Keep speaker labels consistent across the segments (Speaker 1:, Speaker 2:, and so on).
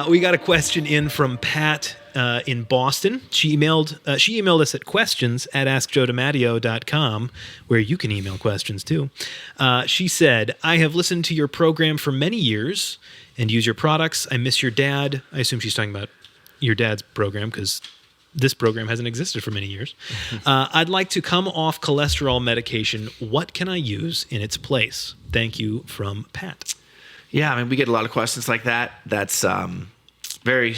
Speaker 1: We got a question in from Pat in Boston. She emailed us at questions@askjoedimatteo.com, where you can email questions too. She said, I have listened to your program for many years and use your products. I miss your dad. I assume she's talking about your dad's program because this program hasn't existed for many years. I'd like to come off cholesterol medication. What can I use in its place? Thank you, from Pat.
Speaker 2: Yeah, I mean, we get a lot of questions like that. That's sounds very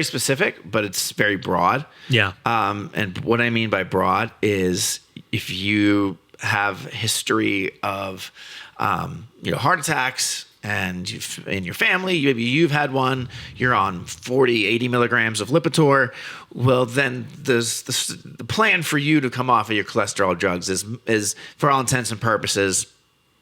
Speaker 2: specific, but it's very broad.
Speaker 1: Yeah.
Speaker 2: And what I mean by broad is if you have history of heart attacks, and in your family, maybe you've had one, you're on 40, 80 milligrams of Lipitor, well, then the plan for you to come off of your cholesterol drugs is for all intents and purposes,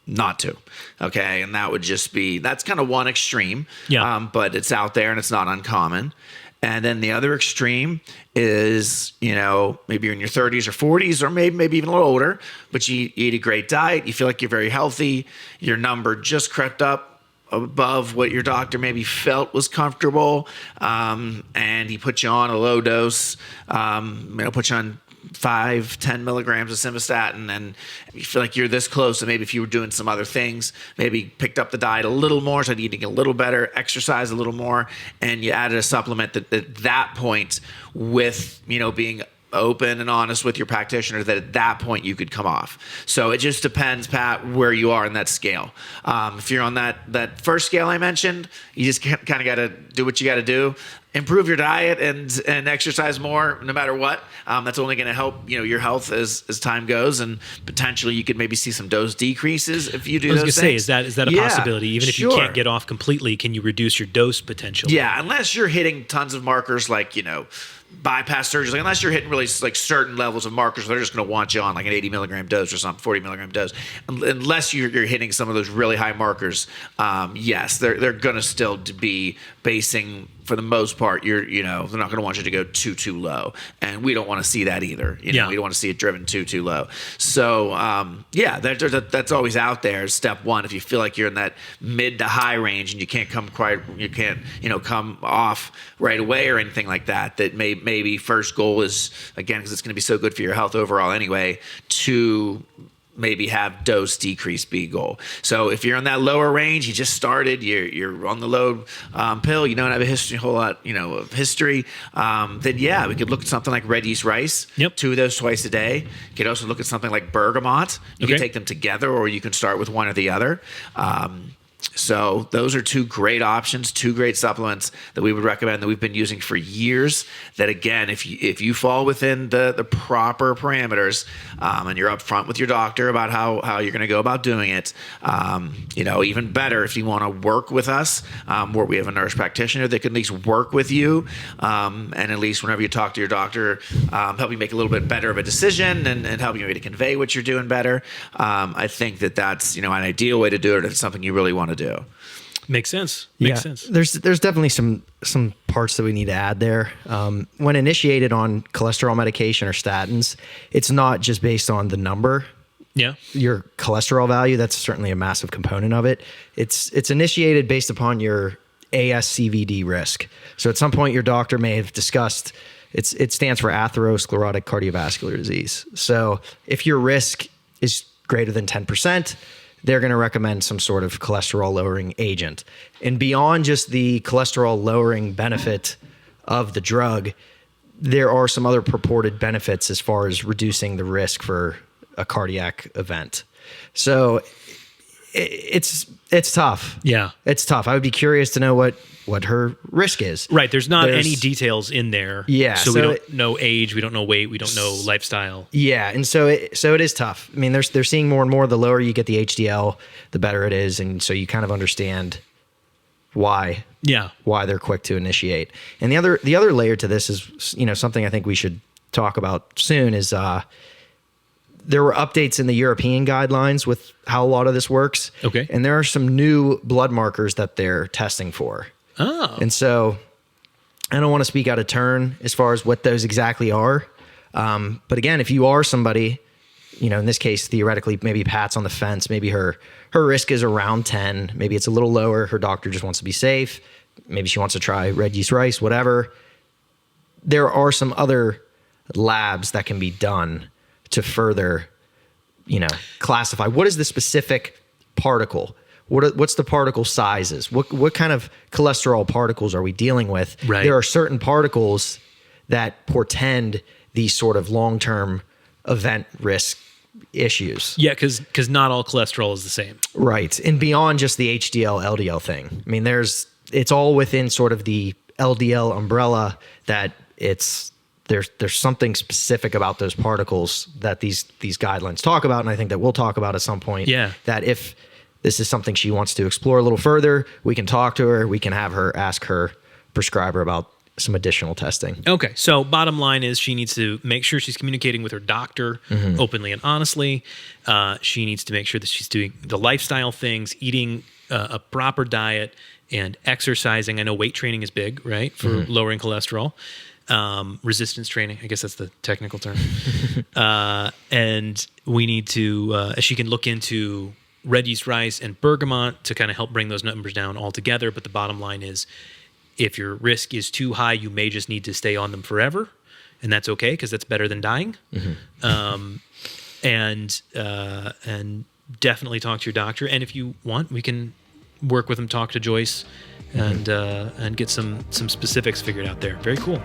Speaker 2: not to. Okay. And that would just be, that's kind of one extreme.
Speaker 1: Yeah.
Speaker 2: But it's out there and it's not uncommon. And then the other extreme is, maybe you're in your 30s or 40s or maybe even a little older, but you eat a great diet. You feel like you're very healthy. Your number just crept up above what your doctor maybe felt was comfortable. And he put you on a low dose, put you on 5-10 milligrams of simvastatin, and you feel like you're this close. And maybe if you were doing some other things, maybe picked up the diet a little more, started eating a little better, exercise a little more, and you added a supplement that at that point, with being open and honest with your practitioner, that at that point you could come off. So it just depends, Pat, where you are in that scale. If you're on that first scale I mentioned, you just kind of got to do what you got to do. Improve your diet and exercise more, no matter what. That's only going to help your health as time goes, and potentially you could maybe see some dose decreases if you do those things. I was
Speaker 1: going to say, is that a possibility? Even if you can't get off completely, can you reduce your dose potentially?
Speaker 2: Yeah, unless you're hitting tons of markers like bypass surgery, like unless you're hitting really like certain levels of markers, they're just going to want you on like an 80 milligram dose or something, 40 milligram dose. Unless you're hitting some of those really high markers, yes, they're going to still be basing, for the most part, they're not going to want you to go too low, and we don't want to see that either. We don't want to see it driven too low. So that's always out there. Step one, if you feel like you're in that mid to high range and you can't come off right away or anything like that, that maybe first goal is, again, because it's going to be so good for your health overall anyway, to maybe have dose decrease be goal. So if you're in that lower range, you just started, you're on the low pill, you don't have a whole lot of history, then we could look at something like red yeast rice.
Speaker 1: Yep.
Speaker 2: 2 of those twice a day. You could also look at something like bergamot. You can take them together, or you can start with one or the other. So those are 2 great options, 2 great supplements that we would recommend, that we've been using for years, that again, if you fall within the proper parameters, and you're upfront with your doctor about how you're going to go about doing it, even better if you want to work with us, where we have a nurse practitioner that can at least work with you, and at least whenever you talk to your doctor, help you make a little bit better of a decision and help you maybe to convey what you're doing better. I think that's an ideal way to do it if it's something you really want to do.
Speaker 1: Makes sense.
Speaker 3: There's definitely some parts that we need to add there. When initiated on cholesterol medication or statins, it's not just based on the number.
Speaker 1: Yeah.
Speaker 3: Your cholesterol value, that's certainly a massive component of it. It's initiated based upon your ASCVD risk. So at some point your doctor may have discussed, it stands for atherosclerotic cardiovascular disease. So if your risk is greater than 10%, they're going to recommend some sort of cholesterol lowering agent. And beyond just the cholesterol lowering benefit of the drug, there are some other purported benefits as far as reducing the risk for a cardiac event. So it's tough.
Speaker 1: Yeah.
Speaker 3: It's tough. I would be curious to know what her risk is.
Speaker 1: Right. There's any details in there.
Speaker 3: Yeah.
Speaker 1: So we don't know age, we don't know weight, we don't know lifestyle.
Speaker 3: Yeah. And so it is tough. I mean, they're seeing more and more, the lower you get the HDL, the better it is. And so you kind of understand why they're quick to initiate. And the other layer to this is, something I think we should talk about soon is, there were updates in the European guidelines with how a lot of this works.
Speaker 1: Okay.
Speaker 3: And there are some new blood markers that they're testing for.
Speaker 1: Oh.
Speaker 3: And so I don't want to speak out of turn as far as what those exactly are. But again, if you are somebody in this case, theoretically, maybe Pat's on the fence. Maybe her risk is around 10. Maybe it's a little lower. Her doctor just wants to be safe. Maybe she wants to try red yeast rice, whatever. There are some other labs that can be done to further, classify what is the specific particle. What's the particle sizes? What kind of cholesterol particles are we dealing with?
Speaker 1: Right.
Speaker 3: There are certain particles that portend these sort of long-term event risk issues.
Speaker 1: Yeah, because not all cholesterol is the same.
Speaker 3: Right. And beyond just the HDL, LDL thing. I mean, it's all within sort of the LDL umbrella that there's something specific about those particles that these guidelines talk about. And I think that we'll talk about at some point.
Speaker 1: Yeah.
Speaker 3: That if this is something she wants to explore a little further, we can talk to her. We can have her ask her prescriber about some additional testing.
Speaker 1: Okay, so bottom line is she needs to make sure she's communicating with her doctor openly and honestly. She needs to make sure that she's doing the lifestyle things, eating a proper diet and exercising. I know weight training is big, right, for lowering cholesterol. Resistance training, I guess that's the technical term. And we need to, she can look into red yeast rice and bergamot to kind of help bring those numbers down altogether. But the bottom line is, if your risk is too high, you may just need to stay on them forever, and that's okay because that's better than dying. And definitely talk to your doctor. And if you want, we can work with them, talk to Joyce, and get some specifics figured out there. Very cool.